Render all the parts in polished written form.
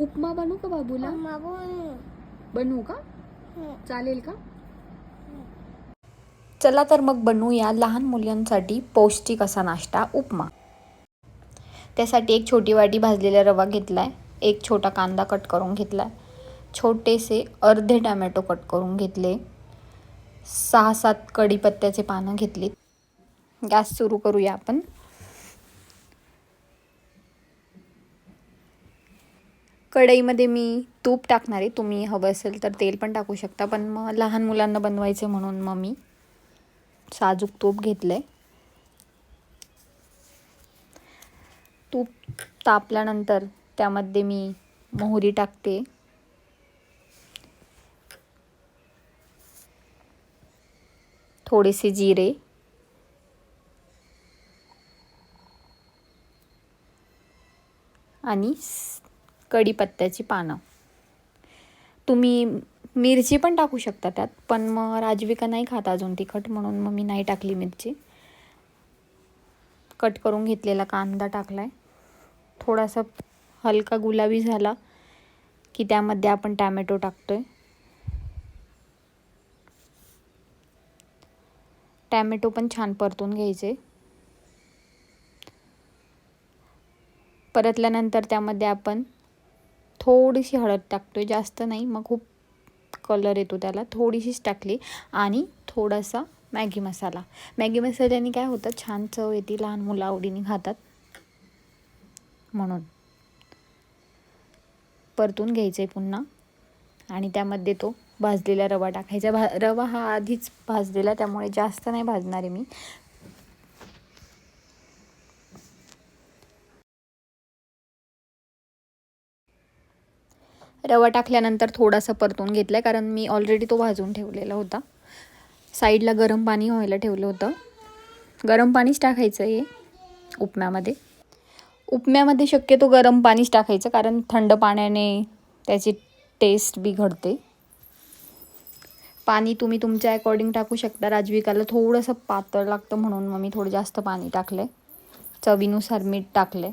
उपमा बनवू का बाबूला? बनवू का? चालेल का? चला तर मग बनवूया लहान मुलांसाठी पौष्टिक असा नाश्ता उपमा. त्यासाठी एक छोटी वाटी भाजलेला रवा घेतलाय, एक छोटा कांदा कट करून घेतलाय, छोटेसे अर्धे टोमॅटो कट करून घेतले, 6-7 कढीपत्त्याचे पानं घेतलीत. गॅस सुरू करूया आपण. कढईमध्ये मी तूप टाकणार आहे. तुम्ही हवं असेल तर तेल पण टाकू शकता, पण मग लहान मुलांना बनवायचे म्हणून मग मी साजूक तूप घेतलंय. तूप तापल्यानंतर त्यामध्ये मी मोहरी टाकते, थोडेसे जिरे, आणि कढीपत्त्याची पानं. तुम्ही मिरची पण टाकू शकता त्यात, पण मग राजविका नाही खात अजून तिखट, म्हणून मग मी नाही टाकली मिरची. कट करून घेतलेला कांदा टाकलाय. थोडासा हलका गुलाबी झाला की त्यामध्ये आपण टोमॅटो टाकतोय. टोमॅटो पण छान परतून घ्यायचे. परतल्यानंतर त्यामध्ये आपण थोडीशी हळद टाकतोय, जास्त नाही, मग खूप कलर येतो त्याला. थोडीशीच टाकली. आणि थोडासा मॅगी मसाला. मॅगी मसाल्याने काय होतं, छान चव येते, लहान मुलं आवडीने खातात, म्हणून परतून घ्यायचे पुन्हा. आणि त्यामध्ये तो भाजलेला रवा टाकायचा. रवा हा आधीच भाजलेला, त्यामुळे जास्त नाही भाजणार आहे मी. रवा टाकल्यानंतर थोडासा परतून घेतला, कारण मी ऑलरेडी तो भाजून ठेवलेला होता. साईडला गरम पाणी व्हायला ठेवलं होतं. गरम पाणीच टाकायचं आहे उपम्यामध्ये. उपम्यामध्ये शक्यतो गरम पाणीच टाकायचं, कारण थंड पाण्याने त्याची टेस्ट बिघडते. पाणी तुम्ही तुमच्या अकॉर्डिंग टाकू शकता. राजविकाला थोडंसं पातळ लागतं, म्हणून मग मी थोडं जास्त पाणी टाकलं. चवीनुसार मीठ टाकलं.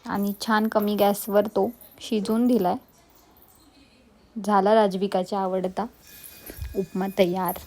आणि छान कमी गॅसवर तो शिजवून दिलाय. झाला राजविकाच्या आवडता उपमा तयार.